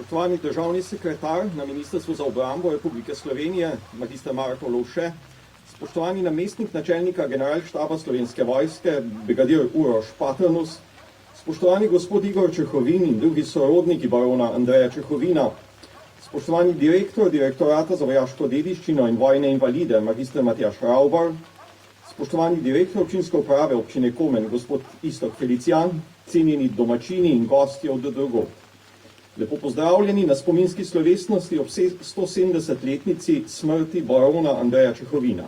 Spoštovani državni sekretar na Ministrstvu za obrambo Republike Slovenije, magister Marko Lovše, spoštovani namestnik načelnika Generalštaba Slovenske vojske, brigadir Uroš Paternus, spoštovani gospod Igor Čehovin in drugi sorodniki barona Andreja Čehovina, spoštovani direktor Direktorata za vojaško dediščino in vojne invalide, magister Matjaž Raubar, spoštovani direktor občinske uprave občine Komen, gospod Iztok Felicijan, cenjeni domačini in gostje od drugod. Lepo pozdravljeni na spominski slovesnosti ob 170-letnici smrti barona Andreja Čehovina.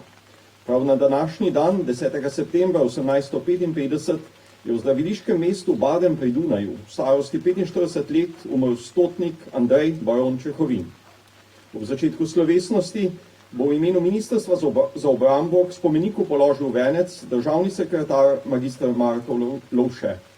Prav na današnji dan, 10. septembra 1855, je v zdraviliškem mestu Baden pri Dunaju v starosti 45 let umrl stotnik Andrej baron Čehovin. Ob začetku slovesnosti bo v imenu Ministrstva za obrambo k spomeniku položil venec državni sekretar magister Marko Lovše.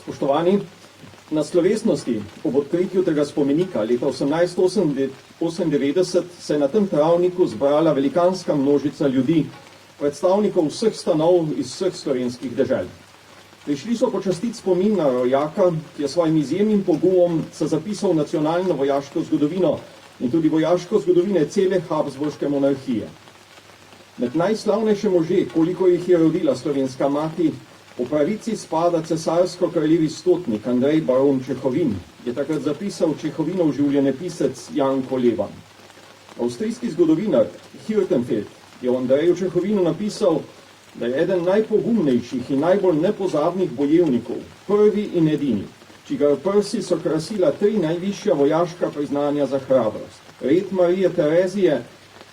Spoštovani, na slovesnosti ob odkritju tega spomenika leta 1898 se je na tem travniku zbrala velikanska množica ljudi, predstavnikov vseh stanov iz vseh slovenskih dežel. Prišli so počastiti spomin na rojaka, ki je svojim izjemnim pogumom se zapisal nacionalno vojaško zgodovino in tudi vojaško zgodovine cele Habsburške monarhije. Med najslavnejše može, koliko jih je rodila slovenska mati, po pravici spada cesarsko-kraljevi stotnik Andrej baron Čehovin, je takrat zapisal Čehovinov življenjepisec Janko Levan. Avstrijski zgodovinar Hirtenfeld je o Andreju Čehovinu napisal, da je eden najpogumnejših in najbolj nepozabnih bojevnikov, prvi in edini, čigar prsi so krasila 3 najvišja vojaška priznanja za hrabrost, red Marije Terezije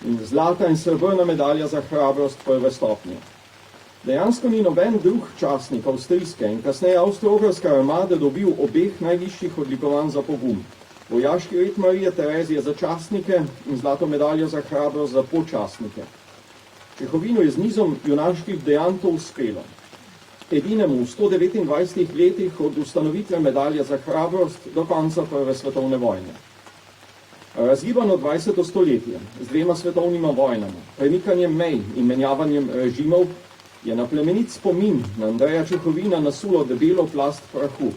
in zlata in srebrna medalja za hrabrost prve stopnje. Dejansko ni noben drug častnik avstrijske in kasneje avstro-ogrske armade dobil obeh najvišjih odlikovanj za pogum. vojaški red Marije Terezije za častnike in zlato medaljo za hrabrost za počastnike. Čehovinu je z nizom junaških dejanj to uspelo. Edinemu v 129 letih od ustanovitve medalje za hrabrost do konca Prve svetovne vojne. Razgibano 20. stoletje z dvema svetovnima vojnama, premikanjem mej in menjavanjem režimov je na plemenit spomin na Andreja Čehovina nasulo debelo plast prahu.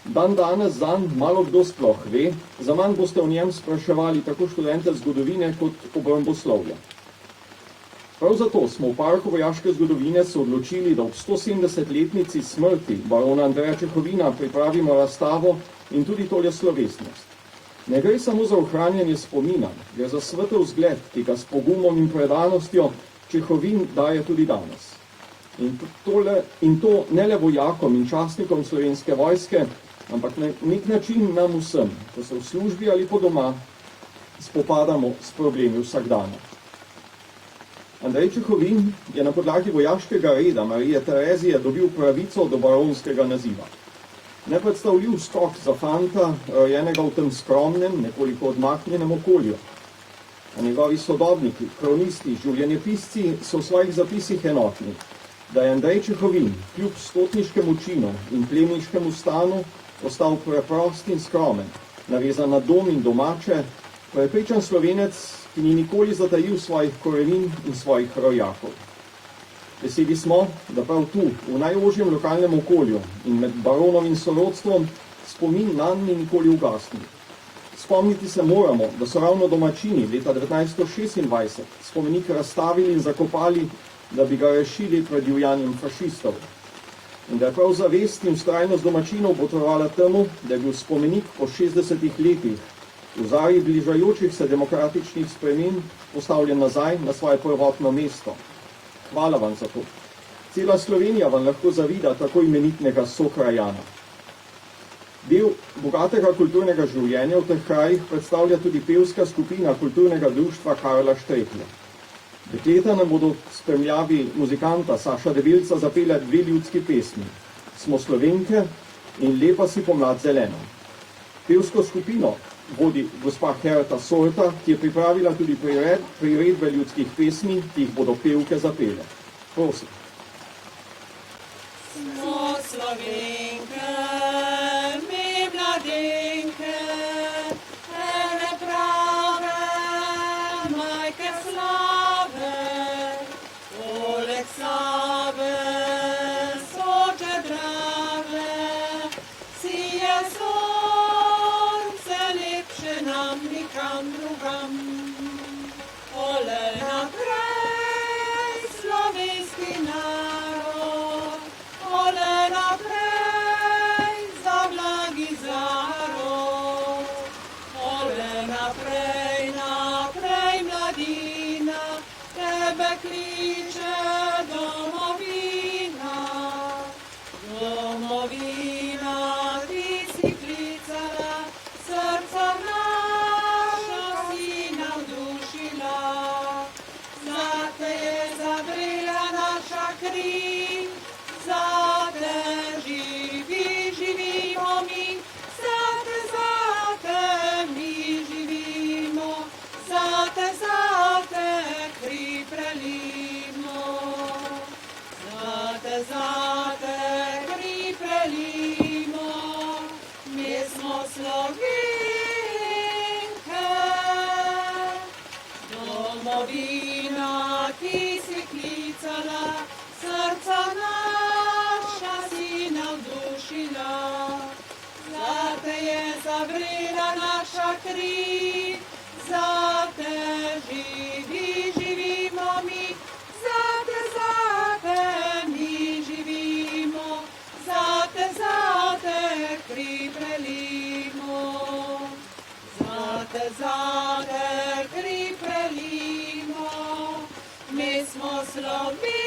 Dan danes zanj malo kdo sploh ve, za manj boste o njem spraševali tako študente zgodovine kot obramboslovja. Prav zato smo v Parku vojaške zgodovine se odločili, da ob 170-letnici smrti barona Andreja Čehovina pripravimo razstavo in tudi tole slovesnost. Ne gre samo za ohranjanje spomina, gre za svetel vzgled, ki ga s pogumom in predanostjo Čehovin daje tudi danes. In to ne le vojakom in častnikom slovenske vojske, ampak na nek način nam vsem, ko se v službi ali po doma spopadamo s problemi vsakdana. Andrej Čehovin je na podlagi vojaškega reda Marije Terezije dobil pravico do baronskega naziva. Nepredstavljiv skok za fanta, rojenega v tem skromnem, nekoliko odmaknjenem okolju. A njegovi sodobniki, kronisti, življenjepisci so v svojih zapisih enotni, da je Andrej Čehovin kljub stotniškemu činu in plemiškemu stanu ostal preprost in skromen, navezan na dom in domače, prepričan Slovenec, ki ni nikoli zatajil svojih korenin in svojih rojakov. Veseli smo, da prav tu, v najožjem lokalnem okolju in med baronovim sorodstvom, spomin nanj ni nikoli ugasnil. Spomniti se moramo, da so ravno domačini leta 1926 spomenik razstavili in zakopali, da bi ga rešili pred divjanjem fašistov. In da je prav zavest in vztrajnost domačinov botrovala temu, da je bil spomenik po 60 letih v zarji bližajočih se demokratičnih sprememb postavljen nazaj na svoje prvotno mesto. Hvala vam za to. Cela Slovenija vam lahko zavida tako imenitnega sokrajana. Del bogatega kulturnega življenja v teh krajih predstavlja tudi pevska skupina kulturnega društva Karla Štrekle. Dekleta nam bodo v spremljavi muzikanta Saša Debelca zapele dve ljudski pesmi. Smo Slovenke in Lepa si pomlad zelena. Pevsko skupino vodi gospa Herta Sorta, ki je pripravila tudi priredbe ljudskih pesmi, ki jih bodo pevke zapele. Prosim. Smo Slovenke, mi mladenke, ene prave, majke slave, poleg Save, Soče drave, sije sonce lepše nam nikam drugam. Ole naprej, slovenski narod, ole naprej, za blagi zarod. Ole naprej, naprej, mladina, tebe kliče domovina. Domovina, ti si klicala, srca naša si navdušila. Zate je zavrela naša kri, zate živimo mi, zate mi živimo, zate kri prelimo. Zate kri prelimo, mi smo Slovenke. Domovina, ki si klicala, srca naša si navdušila. Zate je zavrela naša kri, zate živimo mi, zate mi živimo, zate kri prelimo. Zate kri prelimo, mi smo Slovenke.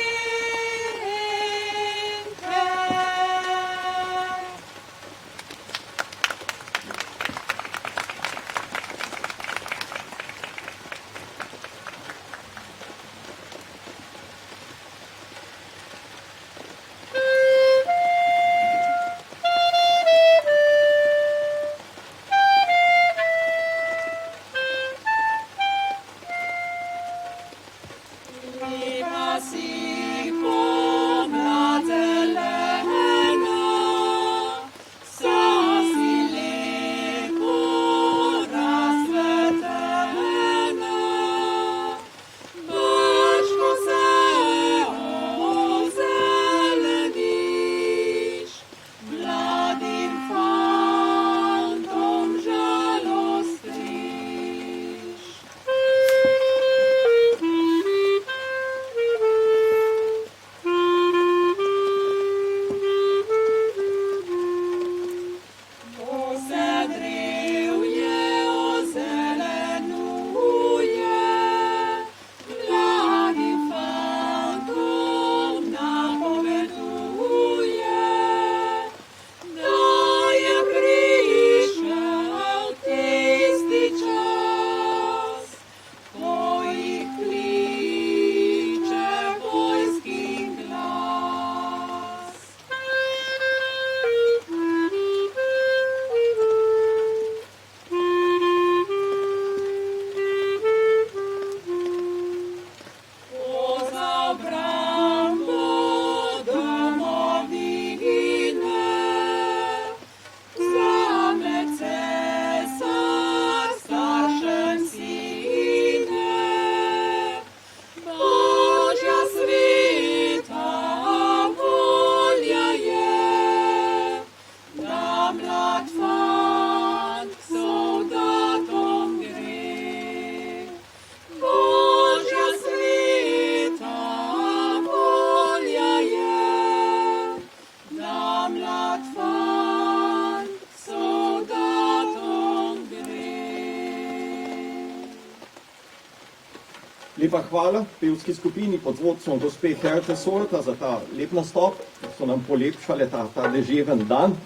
Lepa hvala pevski skupini pod vodstvom gospe Herte Solta za ta lep nastop, ki so nam polepšale ta deževen dan.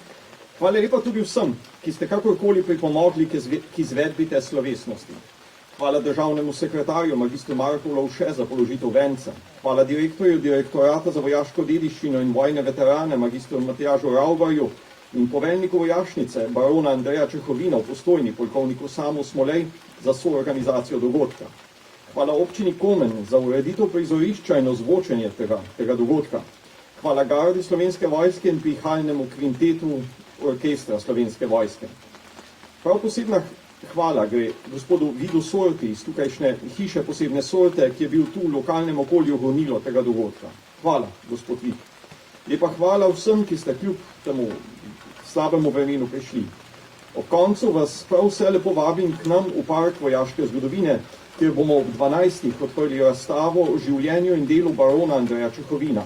Hvala lepa tudi vsem, ki ste kakorkoli pripomogli k izvedbi te slovesnosti. Hvala državnemu sekretarju magistru Marku Lovše za položitev vence. Hvala direktorju Direktorata za vojaško dediščino in vojne veterane magistru Matjažu Raubarju in poveljniku vojašnice barona Andreja Čehovina v Postojni, polkovniku Samu Smolej, za soorganizacijo dogodka. Hvala občini Komen za ureditev prizorišča in ozvočenje tega dogodka. Hvala gardi Slovenske vojske in pihalnemu kvintetu orkestra Slovenske vojske. Prav posebna hvala gre gospodu Vidu Sorti iz tukajšnje hiše posebne sorte, ki je bil tu v lokalnem okolju gonilo tega dogodka. Hvala, gospod Vid. Lepa hvala vsem, ki ste kljub temu slabemu vremenu prišli. Ob koncu vas prav vse lepo vabim k nam v Park vojaške zgodovine, kjer bomo ob 12. odprli razstavo o življenju in delu barona Andreja Čehovina.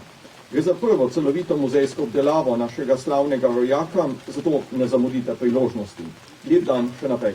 Gre za prvo celovito muzejsko obdelavo našega slavnega rojaka, zato ne zamudite priložnosti. Lep dan še naprej.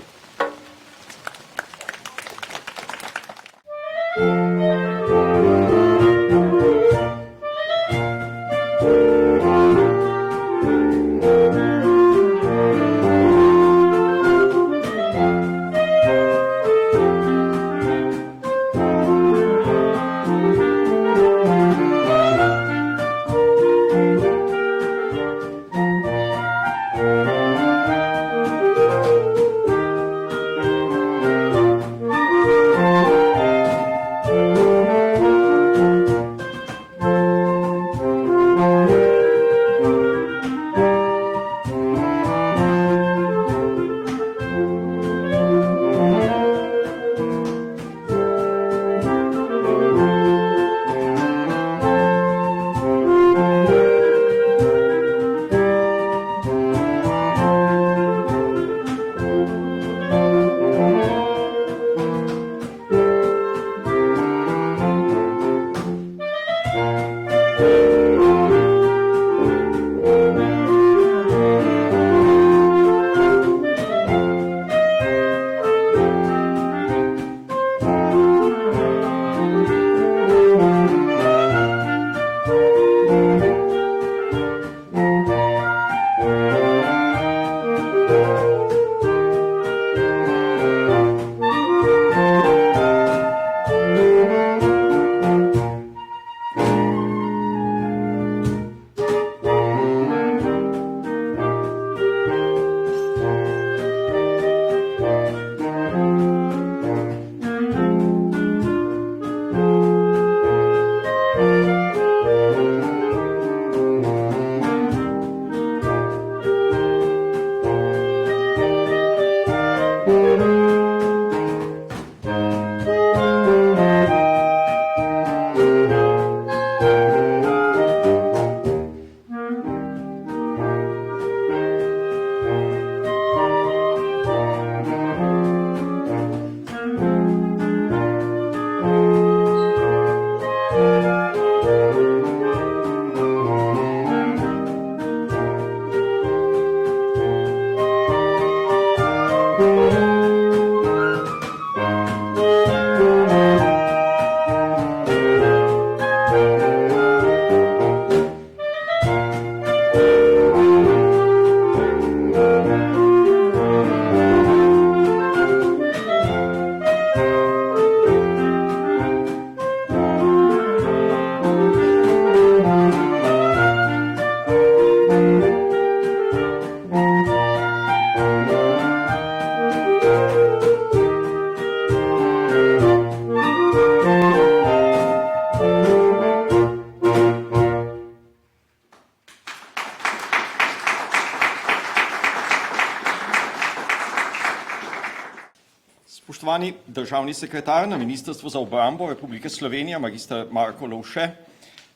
Spoštovani državni sekretar na Ministrstvu za obrambo Republike Slovenije, magistr Marko Lovše,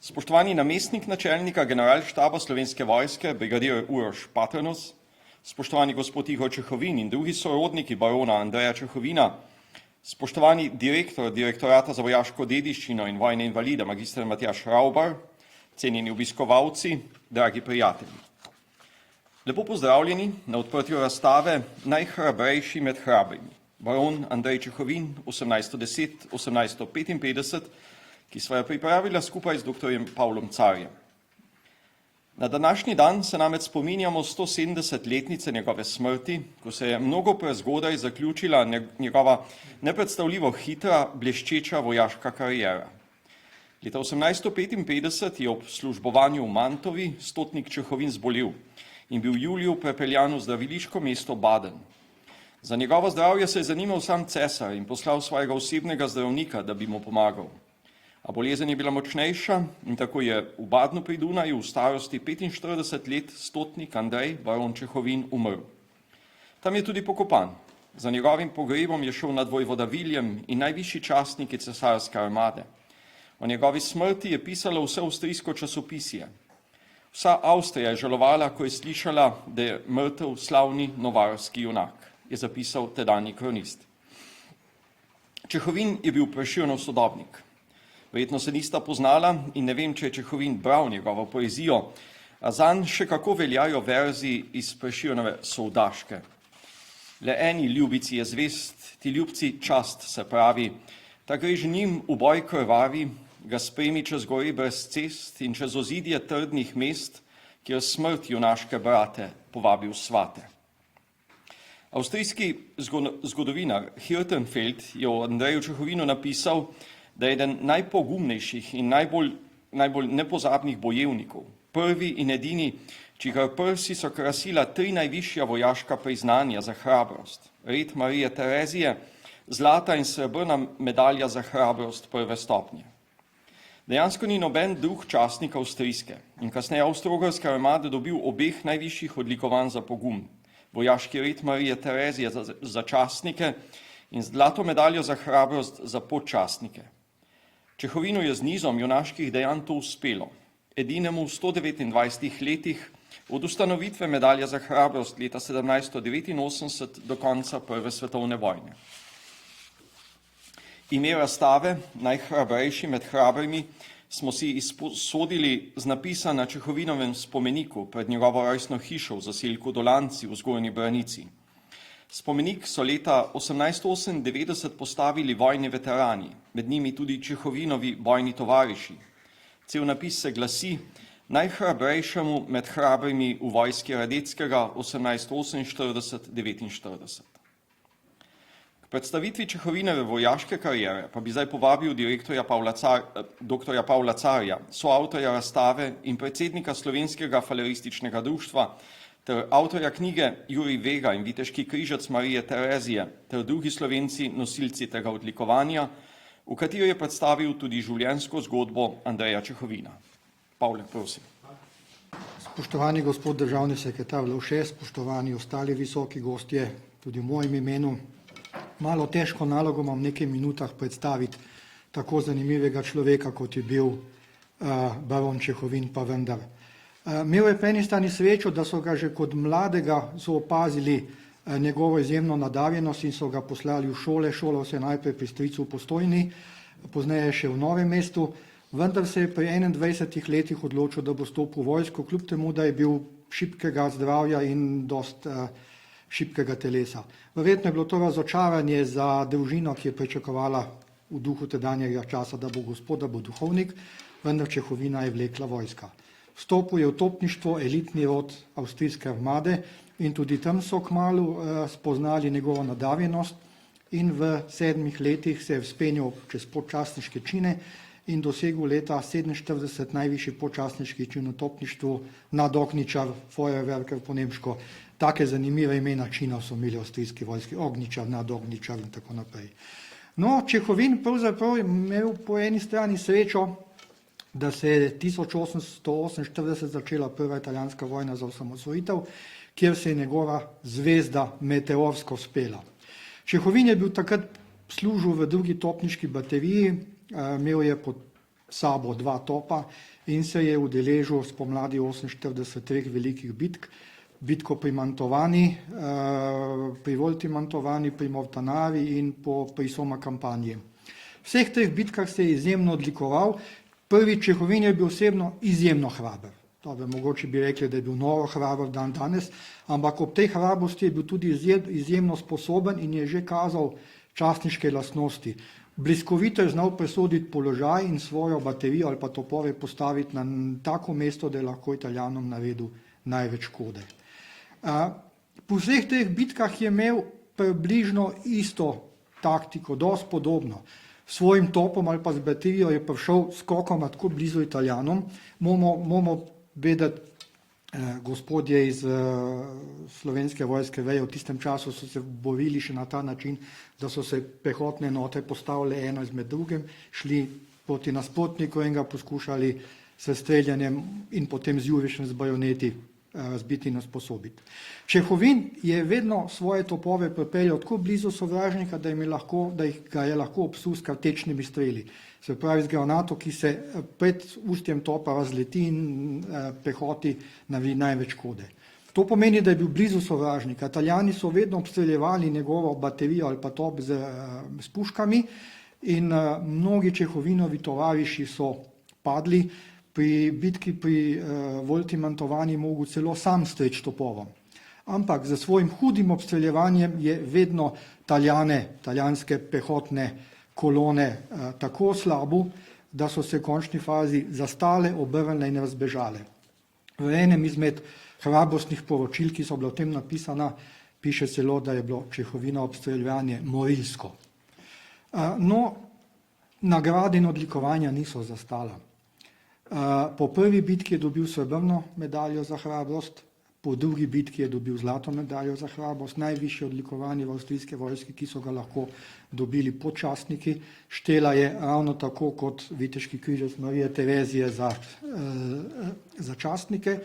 spoštovani namestnik načelnika Generalštaba Slovenske vojske, brigadir Uroš Patranus, spoštovani gospod Igor Čehovin in drugi sorodniki barona Andreja Čehovina, spoštovani direktor Direktorata za vojaško dediščino in vojne invalide, magistr Matjaž Raubar, cenjeni obiskovalci, dragi prijatelji. Lepo pozdravljeni na odprtju razstave Najhrabrejši med hrabrimi. baron Andrej Čehovin 1810-1855, ki sva jo pripravila skupaj z doktorjem Pavlom Carjem. Na današnji dan se namreč spominjamo 170-letnice njegove smrti, ko se je mnogo prezgodaj zaključila njegova nepredstavljivo hitra, bleščeča vojaška kariera. Leta 1855 je ob službovanju v Mantovi stotnik Čehovin zbolel in bil v juliju prepeljan v zdraviliško mesto Baden. Za njegovo zdravje se je zanimal sam cesar in poslal svojega osebnega zdravnika, da bi mu pomagal. A bolezen je bila močnejša in tako je v Badnu pri Dunaju v starosti 45 let stotnik Andrej, baron Čehovin, umrl. Tam je tudi pokopan. Za njegovim pogrebom je šel nad vojvoda Viljem in najvišji častniki cesarske armade. O njegovi smrti je pisalo vse avstrijsko časopisje. Vsa Avstrija je žalovala, ko je slišala, da je mrtev slavni novarski junak, je zapisal tedanji kronist. Čehovin je bil Prešernov sodobnik. Verjetno se nista poznala in ne vem, če je Čehovin bral njegovo poezijo, a zanj še kako veljajo verzi iz Prešernove Sovdaške. Le eni ljubici je zvest, ti ljubci čast se pravi, ta grež njim v boj krvavi, ga spremi čez gori brez cest in čez ozidje trdnih mest, kjer smrt junaške brate povabi v svate. Avstrijski zgodovinar Hirtenfeld je o Andreju Čehovinu napisal, da je eden najpogumnejših in najbolj nepozabnih bojevnikov, prvi in edini, čigar prsi so krasila 3 najvišja vojaška priznanja za hrabrost, red Marije Terezije, zlata in srebrna medalja za hrabrost prve stopnje. Dejansko ni noben drug častnik avstrijske in kasneje avstro-ogrske armade dobil obeh najvišjih odlikovanj za pogum, vojaški red Marije Terezije za častnike in zlato medaljo za hrabrost za podčastnike. Čehovinu je z nizom junaških dejanj to uspelo. Edinemu v 129 letih od ustanovitve medalje za hrabrost leta 1789 do konca Prve svetovne vojne. Ime razstave, najhrabrejši med hrabrimi, smo si izposodili z napisa na Čehovinovem spomeniku pred njegovo rojstno hišo v zaselku Dolanci v Zgornji Branici. Spomenik so leta 1898 postavili vojni veterani, med njimi tudi Čehovinovi bojni tovariši. Cel napis se glasi: najhrabrejšemu med hrabrimi v vojski Radeckega 1848-49. K predstavitvi Čehovinove vojaške kariere pa bi zdaj povabil doktorja Pavla Carja, soavtorja razstave in predsednika Slovenskega falerističnega društva, ter avtorja knjige Jurij Vega in viteški križec Marije Terezije ter drugi Slovenci nosilci tega odlikovanja, v kateri je predstavil tudi življenjsko zgodbo Andreja Čehovina. Pavle, prosim. Spoštovani gospod državni sekretar Lovše, spoštovani ostali visoki gostje, tudi v mojem imenu, malo težko nalogo imam v nekaj minutah predstaviti tako zanimivega človeka, kot je bil baron Čehovin, pa vendar. Imel je po eni strani srečo, da so ga že kot mladega opazili njegovo izjemno nadarjenost in so ga poslali v šole. Šolal se je najprej pri stricu v Postojni, pozneje še v Novem mestu, vendar se je pri 21 letih odločil, da bo stopil v vojsko, kljub temu, da je bil šibkega zdravja in dost šibkega telesa. Verjetno je bilo to razočaranje za družino, ki je pričakovala v duhu tedanjega časa, da bo gospod, da bo duhovnik, vendar Čehovina je vlekla vojska. Vstopil je v topništvo, elitni rod avstrijske armade in tudi tam so kmalu spoznali njegovo nadarjenost in v 7 letih se je vzpenjal čez podčastniške čine in dosegel leta 47 najvišji podčastniški čin v topništvu, nadokničar, Feuerwerker po nemško. Take zanimive imena činov so imeli avstrijski vojski, ognjičar, nadogničar in tako naprej. No, Čehovin pravzaprav imel po eni strani srečo, da se je 1848 začela prva italijanska vojna za osamosvojitev, kjer se je njegova zvezda meteorsko spela. Čehovin je bil takrat služil v drugi topniški bateriji, imel je pod sabo 2 topa in se je udeležil spomladi 48 velikih bitk, bitko pri Mantovani, pri Volti Mantovani, pri Mortanavi in pri Soma kampanji. V vseh teh bitkah se je izjemno odlikoval. Prvi Čehovin je bil osebno izjemno hraber. Dobro, mogoče bi rekli, da je bil noro hrabar dan danes, ampak ob tej hrabrosti je bil tudi izjemno sposoben in je že kazal častniške lastnosti. Bliskovito je znal presoditi položaj in svojo baterijo ali pa topove postaviti na tako mesto, da je lahko Italijanom naredil največ škode. Po vseh teh bitkah je imel približno isto taktiko, dosti podobno. S svojim topom ali pa z baterijo je prišel skokoma tako blizu Italijanom. Moramo vedeti, gospodje iz slovenske vojske vejo, v tistem času so se borili še na ta način, da so se pehotne enote postavile eno izmed drugim, šli proti nasprotniku in ga poskušali s streljanjem in potem z jurišem z bajoneti razbiti in usposobiti. Čehovin je vedno svoje topove pripeljal tako blizu sovražnika, da ga je lahko obsul s kartečnimi streli. Se pravi z granato, ki se pred ustjem topa razleti in pehoti naredi največ škode. To pomeni, da je bil blizu sovražnika. Italijani so vedno obstreljevali njegovo baterijo ali pa top s puškami in mnogi Čehovinovi tovariši so padli. Pri bitki pri Volti Mantovani mogel celo sam streči topovom. Ampak za svojim hudim obstreljevanjem je vedno italijanske pehotne kolone tako slabo, da so se v končni fazi zastale, obrnile in razbežale. V enem izmed hrabrostnih poročil, ki so bila o tem napisana, piše celo, da je bilo Čehovino obstreljevanje morilsko. No, nagrade in odlikovanja niso zastala. Po prvi bitki je dobil srebrno medaljo za hrabrost, po drugi bitki je dobil zlato medaljo za hrabrost, najvišje odlikovanje v avstrijske vojske, ki so ga lahko dobili podčastniki. Štela je ravno tako kot viteški križec Marije Terezije za častnike.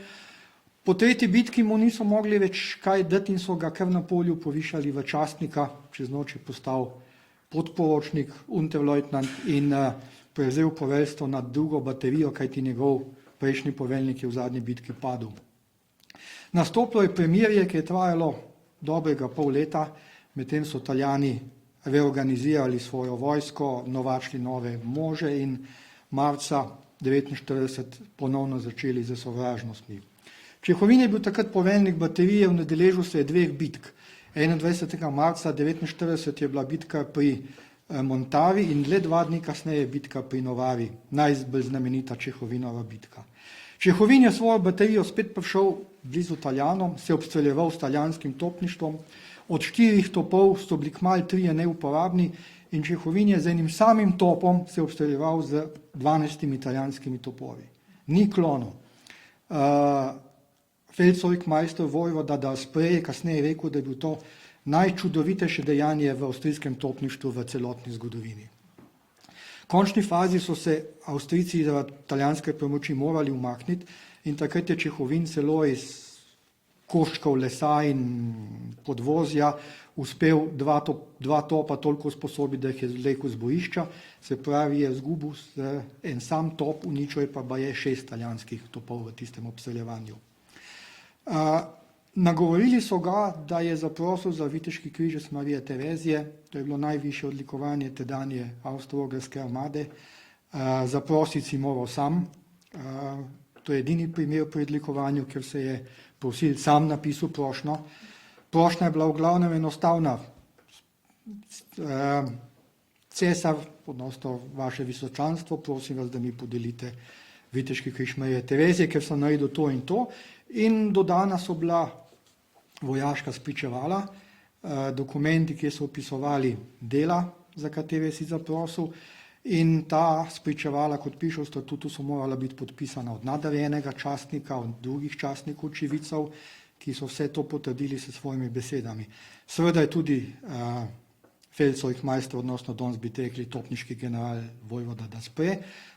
Po tretji bitki mu niso mogli več kaj dati in so ga kar na polju povišali v častnika, čez noč je postal podporočnik, unterleutnant in prevzel poveljstvo nad drugo baterijo, kajti njegov prejšnji poveljnik je v zadnji bitki padel. Nastopilo je premirje, ki je trajalo dobrega pol leta, medtem so Italijani reorganizirali svojo vojsko, novačili nove može in marca 1949 ponovno začeli z sovražnostmi. Čehovin je bil takrat poveljnik baterije, udeležil se je dveh bitk. 21. marca 1949 je bila bitka pri Montavi in le 2 dni kasneje bitka pri Novari, najbolj znamenita Čehovinova bitka. Čehovin je svojo baterijo spet prišel blizu Italijanom, se obstreljeval s italijanskim topništvom, od 4 topov so bili kmalu 3 neuporabni in Čehovin je z enim samim topom se obstreljeval z 12 italijanskimi topovi. Ni klonov. Feldzeugmeister vojvoda d'Aspre je kasneje rekel, da je bil to najčudovitejše dejanje v avstrijskem topništvu v celotni zgodovini. V končni fazi so se Avstrijci zaradi italijanske pomoči morali umakniti in takrat je Čehovin celo iz koščkov lesa in podvozja uspel 2 topa toliko usposobiti, da jih je zvlekel z bojišča, se pravi je izgubil en sam top, uničil je pa baje 6 italijanskih topov v tistem obstreljevanju. Nagovorili so ga, da je zaprosil za viteški križec Marije Terezije, to je bilo najvišje odlikovanje tedanje Avstro-Ogrske armade, zaprositi si moral sam, to je edini primer pri odlikovanju, ker se je prosil sam napisal prošnjo. Prošnja je bila v glavnem enostavna. Cesar, odnosno vaše visočanstvo, prosim vas, da mi podelite viteški križ Marije Terezije, ker sem naredil to in to. In dodana so bila vojaška spričevala, dokumenti, ki so opisovali dela, za katere si zaprosil, in ta spričevala, kot piše v statutu, so morala biti podpisana od nadarjenega častnika, od drugih častnikov očividcev, ki so vse to potrdili s svojimi besedami. Seveda je tudi Feldzeugmeister, odnosno danes bi rekli topniški general vojvoda d'Aspre,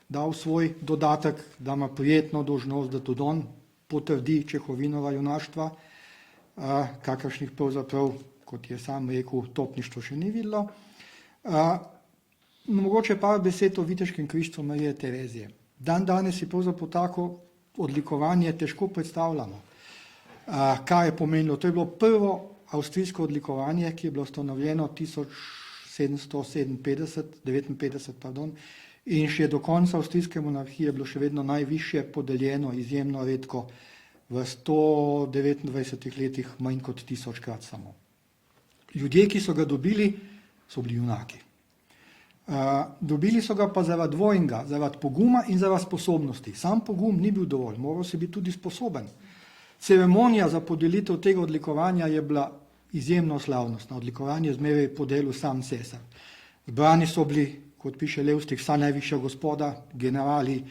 dal svoj dodatek, da ima prijetno dolžnost, da tudi on potrdi Čehovinova junaštva, kakršnih pravzaprav, kot je sam rekel, topništvo še ni videlo. Mogoče par besed o viteškem križcu Marije Terezije. Dan danes si pravzaprav tako odlikovanje težko predstavljamo. Kaj je pomenilo? To je bilo prvo avstrijsko odlikovanje, ki je bilo ustanovljeno 1759 in še do konca avstrijske monarhije je bilo še vedno najvišje podeljeno, izjemno redko, v 129 letih manj kot 1000-krat samo. Ljudje, ki so ga dobili, so bili junaki. Dobili so ga pa zaradi dvojnega, zaradi poguma in zaradi sposobnosti. Sam pogum ni bil dovolj, moral se biti tudi sposoben. Ceremonija za podelitev tega odlikovanja je bila izjemno slavnostna. Odlikovanje zmeraj podelil sam cesar. Zbrani so bili, kot piše Levstik, vsa najvišja gospoda, generali,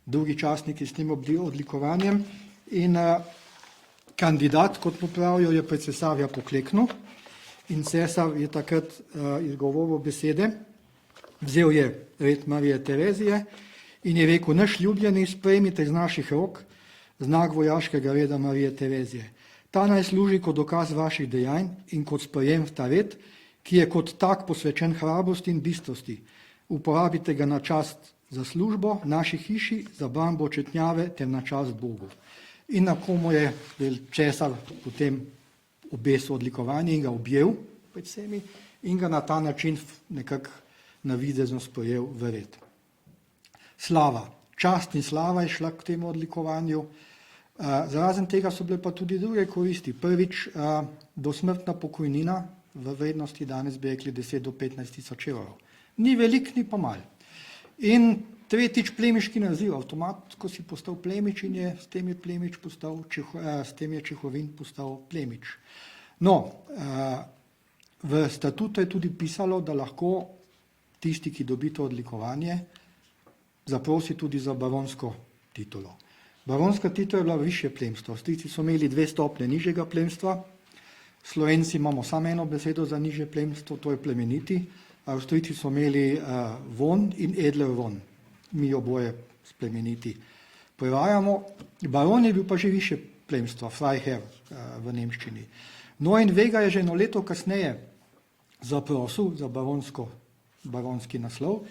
drugi častniki s tem odlikovanjem in kandidat, kot popravijo, je pred cesarja pokleknil in cesar je takrat izgovoril besede, vzel je red Marije Terezije in je rekel: naš ljubljeni, sprejmite iz naših rok znak vojaškega reda Marije Terezije. Ta naj služi kot dokaz vaših dejanj in kot sprejem v ta red, ki je kot tak posvečen hrabrosti in bistrosti. Uporabite ga na čast za službo naši hiši, za brambo četnjave ter na čast Bogu. In na komu je cesar potem obesil odlikovanje in ga objel pred vsemi in ga na ta način nekako navidezno sprejel v red. Slava. Čast in slava je šla k temu odlikovanju. Zrazen tega so bile pa tudi druge koristi. Prvič, dosmrtna pokojnina v vrednosti, danes bi rekli 10 do 15 tisoč evrov. Ni velik, ni pa mal. In tretjič, plemiški naziv. Avtomatsko si postal plemič in je s tem je Čehovin postal plemič. No, v statutu je tudi pisalo, da lahko tisti, ki dobi to odlikovanje, zaprosi tudi za baronsko titulo. Baronska titula je bila višje plemstvo. Avstrijci so imeli 2 stopnje nižjega plemstva, Slovenci imamo samo eno besedo za nižje plemstvo, to je plemeniti. Avstrijci so imeli von in edler von. Mi oboje s plemeniti prevajamo. Baron je bil pa že više plemstvo, Freiherr v nemščini. No in Vega je že eno leto kasneje zaprosil za baronski naslov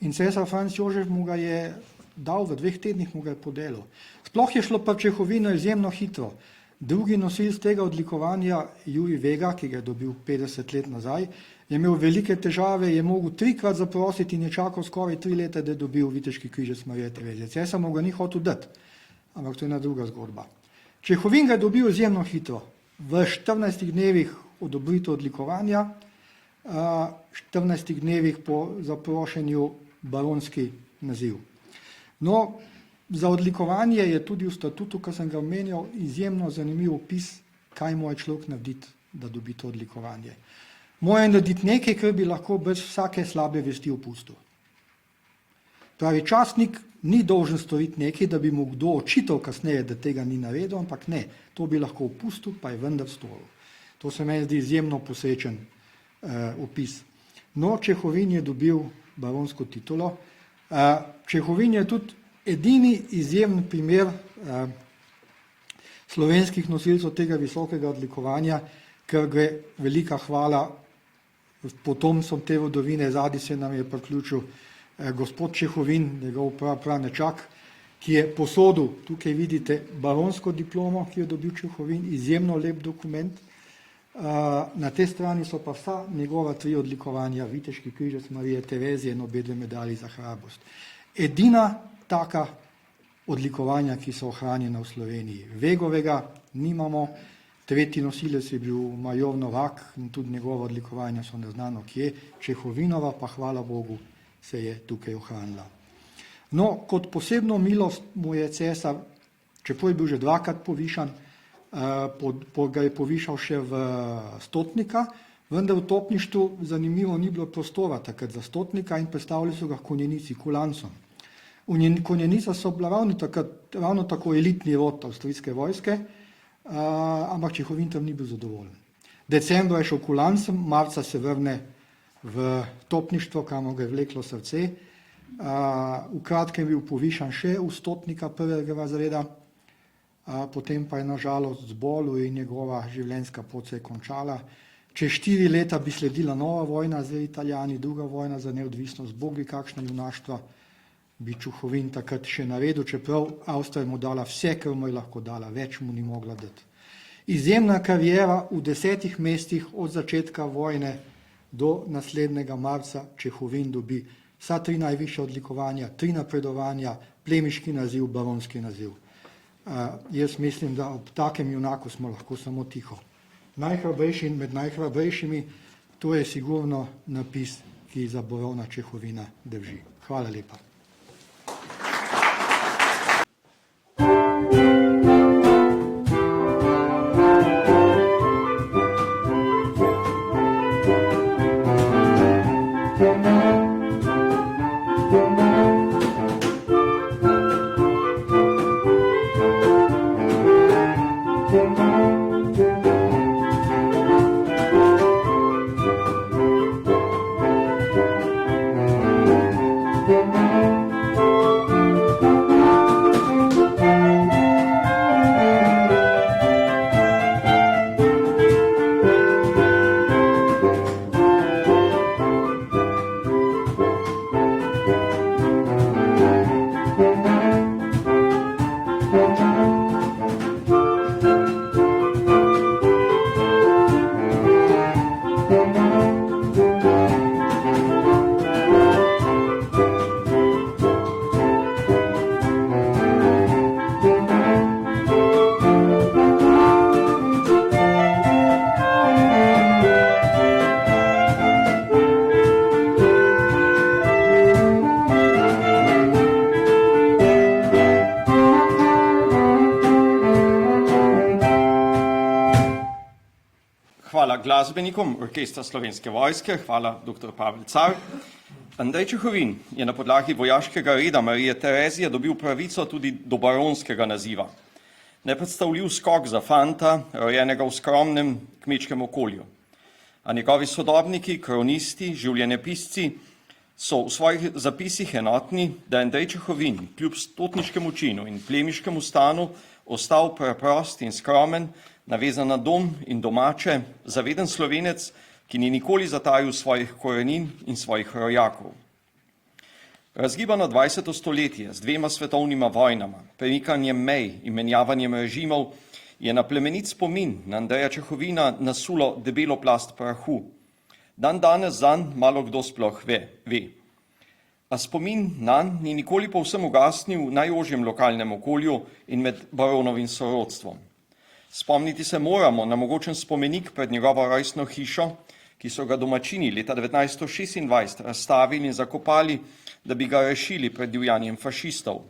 in cesar Franc Jožef mu ga je dal, v 2 tednih mu ga je podelil. Sploh je šlo pa Čehovino izjemno hitro. Drugi nosilec tega odlikovanja, Jurij Vega, ki ga je dobil 50 let nazaj, je imel velike težave, je mogel 3-krat zaprositi in je čakal skoraj 3 leta, da je dobil viteški križec Marije Terezije. Cesar mu ga ni hotel dati, ampak to je ena druga zgodba. Čehovin ga je dobil izjemno hitro. V 14 dnevih odobritev odlikovanja, 14 dnevih po zaprošenju baronski naziv. No, za odlikovanje je tudi v statutu, ki sem ga omenjal, izjemno zanimiv opis, kaj mora človek narediti, da dobi to odlikovanje. Mora narediti nekaj, kar bi lahko brez vsake slabe vesti opustil. Pravi, častnik ni dolžen storiti nekaj, da bi mu kdo očital kasneje, da tega ni naredil, ampak ne, to bi lahko opustil, pa je vendar storil. To se meni zdi izjemno posrečen opis. No, Čehovin je dobil baronsko titulo. Čehovin je tudi edini izjemen primer slovenskih nosilcev tega visokega odlikovanja, ker gre velika hvala potomcem te rodovine. Zadnji se nam je priključil gospod Čehovin, njegov pranečak, ki je posodil, tukaj vidite baronsko diplomo, ki jo dobil Čehovin, izjemno lep dokument. Na tej strani so pa vsa njegova 3 odlikovanja, viteški križec Marije Terezije in obe 2 medalji za hrabrost. Edina taka odlikovanja, ki so ohranjena v Sloveniji. Vegovega nimamo, tretji nosilec je bil major Novak in tudi njegova odlikovanja so neznano kje, Čehovinova pa, hvala Bogu, se je tukaj ohranila. No, kot posebno milost mu je cesar, čeprav je bil že 2-krat povišan, ga je povišal še v stotnika, vendar v topništvu zanimivo ni bilo prostora takrat za stotnika in predstavili so ga konjenici, kulancom. Konjenica so bila ravno tako elitni rod avstrijske vojske, ampak Čehovin tam ni bil zadovoljen. Decembra je šel kulancem, marca se vrne v topništvo, kamor ga je vleklo srce. V kratkem je bil povišan še v stotnika 1. razreda, potem pa je nažalost zbolel in njegova življenjska pot se je končala. Čez 4 leta bi sledila nova vojna z Italijani, druga vojna za neodvisnost, bogi kakšna junaštva bi Čehovin takrat še naredil, čeprav Avstrija mu dala vse, kar mu je lahko dala, več mu ni mogla dati. Izjemna kariera v 10 mestih od začetka vojne do naslednjega marca Čehovin dobi vsa 3 najvišja odlikovanja, 3 napredovanja, plemiški naziv, baronski naziv. Jaz mislim, da ob takem junaku smo lahko samo tiho. Najhrabrejši med najhrabrejšimi, to je sigurno napis, ki za barona Čehovina drži. Hvala lepa. Hvala glasbenikom Orkestra Slovenske vojske, hvala dr. Pavel Car. Andrej Čehovin je na podlagi vojaškega reda Marije Terezije dobil pravico tudi do baronskega naziva. Nepredstavljiv skok za fanta, rojenega v skromnem kmečkem okolju. A njegovi sodobniki, kronisti, življenjepisci so v svojih zapisih enotni, da je Andrej Čehovin kljub stotniškemu činu in plemiškemu stanu ostal preprost in skromen, navezan na dom in domače, zaveden Slovenec, ki ni nikoli zatajil svojih korenin in svojih rojakov. Razgibano 20. stoletje z 2 svetovnima vojnama, premikanjem mej in menjavanjem režimov je na plemenit spomin na Andreja Čehovina nasulo debelo plast prahu. Dan danes zanj malo kdo sploh ve. A spomin nanj ni nikoli povsem ugasnil v najožjem lokalnem okolju in med baronovim sorodstvom. Spomniti se moramo na mogočen spomenik pred njegovo rojstno hišo, ki so ga domačini leta 1926 razstavili in zakopali, da bi ga rešili pred divjanjem fašistov.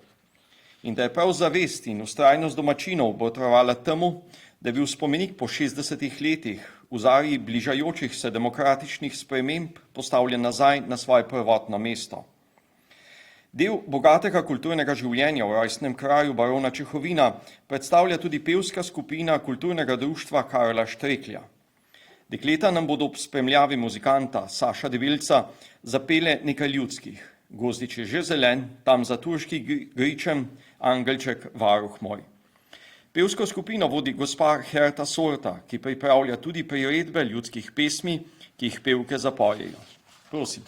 In da je prav zavest in vztrajnost domačinov botrovala temu, da je bil spomenik po 60 letih v zarji bližajočih se demokratičnih sprememb postavljen nazaj na svoje prvotno mesto. Del bogatega kulturnega življenja v rojstnem kraju barona Čehovina predstavlja tudi pevska skupina kulturnega društva Karla Štreklja. Dekleta nam bodo ob spremljavi muzikanta Saša Debelca zapele nekaj ljudskih. Gozdič je že zelen, tam za turški gričem, angelček, varuh moj. Pevsko skupino vodi gospa Herta Sorta, ki pripravlja tudi priredbe ljudskih pesmi, ki jih pevke zapojejo. Prosim.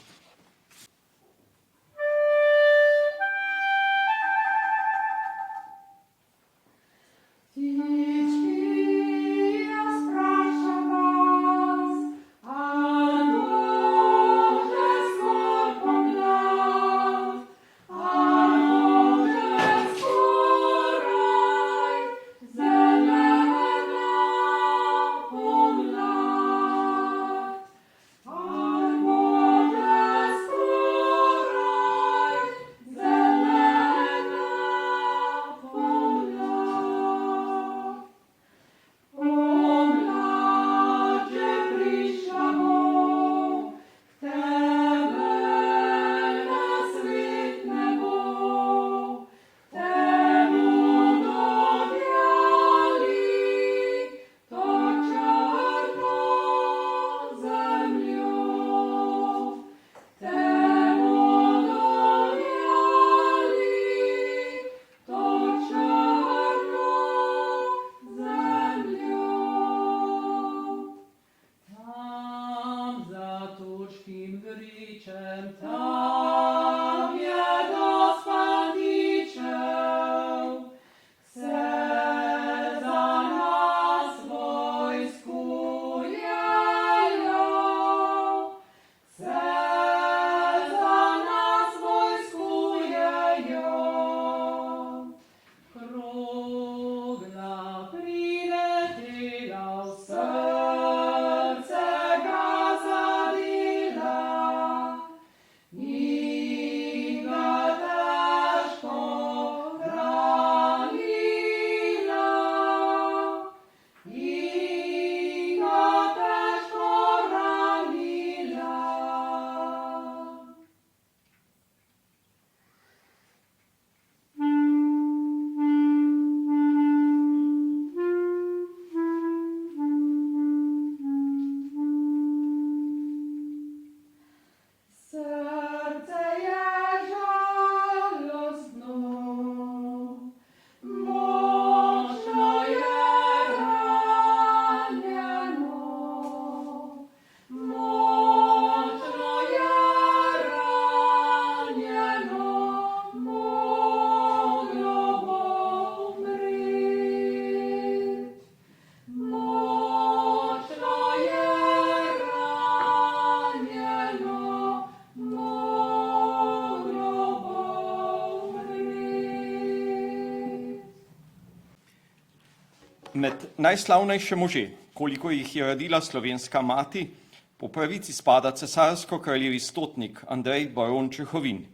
Med najslavnejše može, koliko jih je rodila slovenska mati, po pravici spada cesarsko-kraljevi stotnik Andrej baron Čehovin,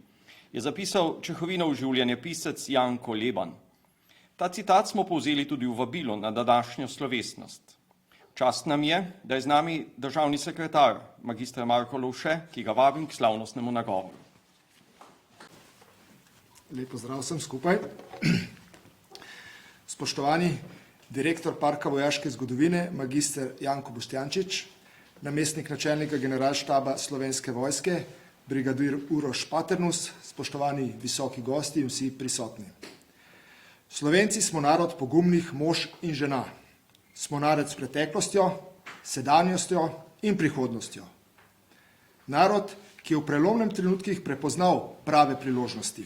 je zapisal Čehovinov življenjepisec Janko Leban. Ta citat smo povzeli tudi v vabilo na današnjo slovesnost. Čast nam je, da je z nami državni sekretar, magister Marko Lovše, ki ga vabim k slavnostnemu nagovoru. Lep pozdrav vsem skupaj. Spoštovani direktor Parka vojaške zgodovine, magister Janko Boštjančič, namestnik načelnika generalštaba Slovenske vojske, brigadir Uroš Paternus, spoštovani visoki gosti in vsi prisotni. Slovenci smo narod pogumnih mož in žena. Smo narod s preteklostjo, sedanjostjo in prihodnostjo. Narod, ki je v prelomnem trenutkih prepoznal prave priložnosti.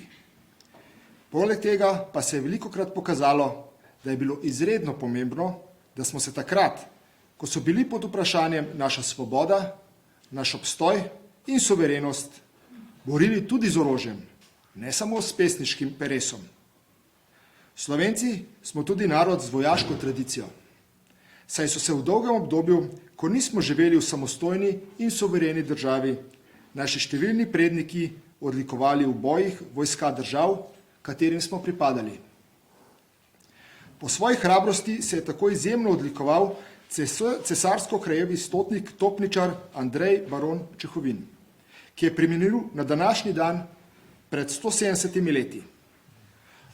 Poleg tega pa se je velikokrat pokazalo, da je bilo izredno pomembno, da smo se takrat, ko so bili pod vprašanjem naša svoboda, naš obstoj in suverenost, borili tudi z orožjem, ne samo s pesniškim peresom. Slovenci smo tudi narod z vojaško tradicijo, saj so se v dolgem obdobju, ko nismo živeli v samostojni in suvereni državi, naši številni predniki odlikovali v bojih vojska držav, katerim smo pripadali. Po svoji hrabrosti se je tako izjemno odlikoval cesarsko-kraljevi stotnik topničar Andrej baron Čehovin, ki je preminil na današnji dan pred 170 leti.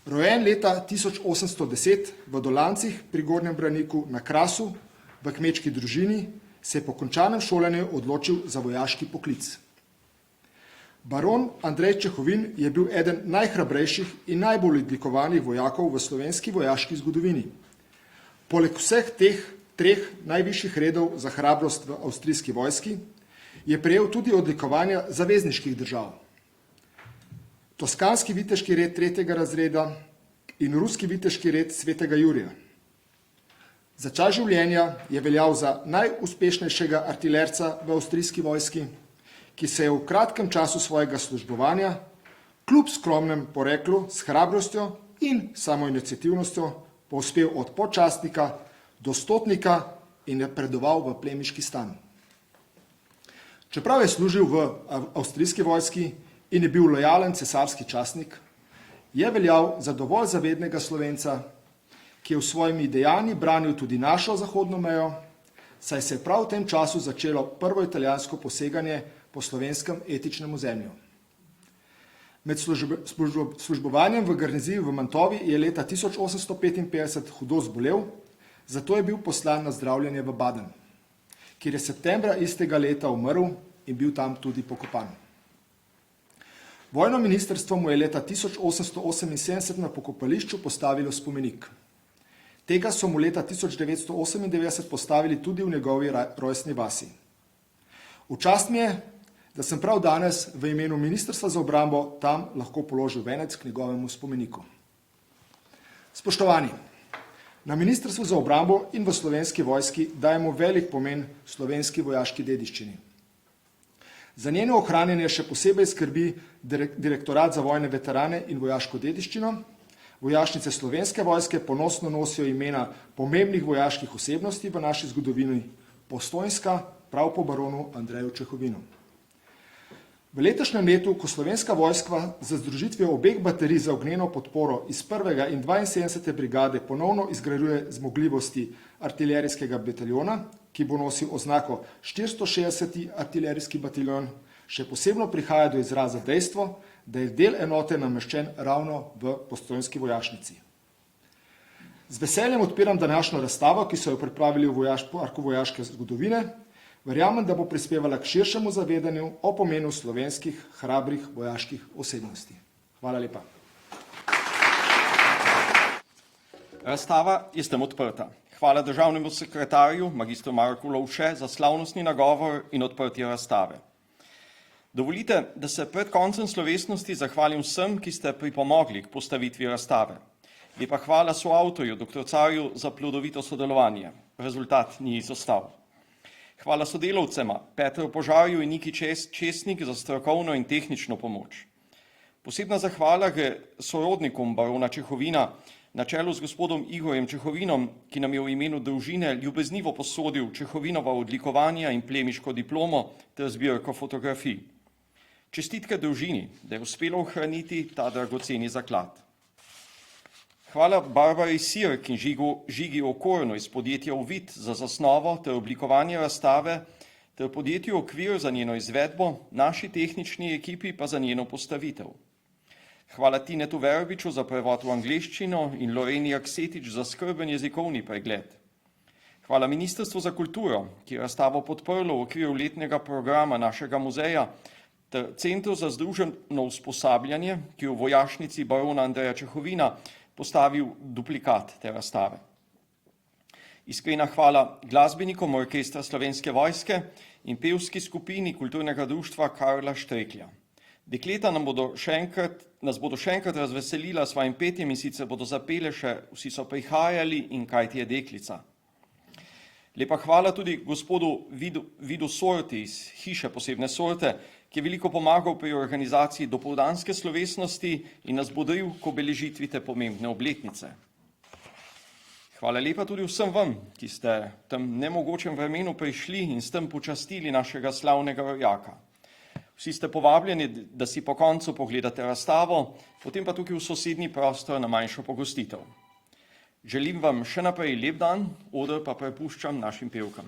Rojen leta 1810 v Dolancih pri Gornjem Braniku na Krasu v kmečki družini se je po končanem šolanju odločil za vojaški poklic. Baron Andrej Čehovin je bil eden najhrabrejših in najbolj odlikovanih vojakov v slovenski vojaški zgodovini. Poleg vseh teh treh najvišjih redov za hrabrost v avstrijski vojski je prejel tudi odlikovanja zavezniških držav. Toskanski viteški red 3. razreda in ruski viteški red svetega Jurija. Za čas življenja je veljal za najuspešnejšega artilerca v avstrijski vojski, ki se je v kratkem času svojega službovanja, kljub skromnem poreklu, s hrabrostjo in samoiniciativnostjo povzpel od podčastnika do stotnika in napredoval v plemiški stan. Čeprav je služil v avstrijski vojski in je bil lojalen cesarski častnik, je veljal za dovolj zavednega Slovenca, ki je v svojimi dejanji branil tudi našo zahodno mejo, saj se je prav v tem času začelo prvo italijansko poseganje po slovenskem etičnem ozemlju. Med službovanjem v garniziji v Mantovi je leta 1855 hudo zbolel, zato je bil poslan na zdravljenje v Baden, kjer je septembra istega leta umrl in bil tam tudi pokopan. Vojno ministrstvo mu je leta 1878 na pokopališču postavilo spomenik. Tega so mu leta 1998 postavili tudi v njegovi rojstni vasi. V čast mi je, da sem prav danes v imenu Ministrstva za obrambo tam lahko položil venec k njegovemu spomeniku. Spoštovani, na Ministrstvu za obrambo in v Slovenski vojski dajemo velik pomen slovenski vojaški dediščini. Za njeno ohranjanje še posebej skrbi Direktorat za vojne veterane in vojaško dediščino. Vojašnice Slovenske vojske ponosno nosijo imena pomembnih vojaških osebnosti v naši zgodovini, Postojnska prav po baronu Andreju Čehovinu. V letošnjem letu, ko Slovenska vojska za združitvijo obeh baterij za ognjeno podporo iz 1. in 72. brigade ponovno izgrajuje zmogljivosti artilerijskega bataljona, ki bo nosil oznako 460. artilerijski bataljon, še posebno prihaja do izraza dejstvo, da je del enote nameščen ravno v Postojnski vojašnici. Z veseljem odpiram današnjo razstavo, ki so jo pripravili v Parku vojaške zgodovine. Verjamem, da bo prispevala k širšemu zavedanju o pomenu slovenskih hrabrih vojaških osebnosti. Hvala lepa. Razstava je s tem odprta. Hvala državnemu sekretarju, magistru Marku Lovše, za slavnostni nagovor in odprtje razstave. Dovolite, da se pred koncem slovesnosti zahvalim vsem, ki ste pripomogli k postavitvi razstave. Lepa hvala soavtorju, dr. Carju, za plodovito sodelovanje. Rezultat ni izostal. Hvala sodelavcema, Petru Požarju in Niki Česnik za strokovno in tehnično pomoč. Posebna zahvala gre sorodnikom barona Čehovina, na čelu z gospodom Igorjem Čehovinom, ki nam je v imenu družine ljubeznivo posodil Čehovinova odlikovanja in plemiško diplomo ter zbirko fotografij. Čestitke družini, da je uspelo ohraniti ta dragoceni zaklad. Hvala Barbari Sirk in Žigi Okornu iz podjetja Uvid za zasnovo ter oblikovanje razstave ter podjetju Okvir za njeno izvedbo, naši tehnični ekipi pa za njeno postavitev. Hvala Tinetu Verbiču za prevod v angleščino in Loreni Aksetič za skrben jezikovni pregled. Hvala Ministrstvu za kulturo, ki je razstavo podprlo v okviru letnega programa našega muzeja, ter Centru za združeno usposabljanje, ki je v vojašnici barona Andreja Čehovina postavil duplikat te razstave. Iskrena hvala glasbenikom Orkestra Slovenske vojske in pevski skupini kulturnega društva Karla Štreklja. Dekleta nas bodo še enkrat razveselila s svojim petjem in sicer bodo zapele še Vsi so prihajali in Kaj ti je deklica. Lepa hvala tudi gospodu Vidu Sorti iz Hiše posebne sorte, ki je veliko pomagal pri organizaciji dopoldanske slovesnosti in nas bodril k obeležitvi te pomembne obletnice. Hvala lepa tudi vsem vam, ki ste v tem nemogočem vremenu prišli in s tem počastili našega slavnega rojaka. Vsi ste povabljeni, da si po koncu pogledate razstavo, potem pa tukaj v sosednji prostor na manjšo pogostitev. Želim vam še naprej lep dan, oder pa prepuščam našim pevkam.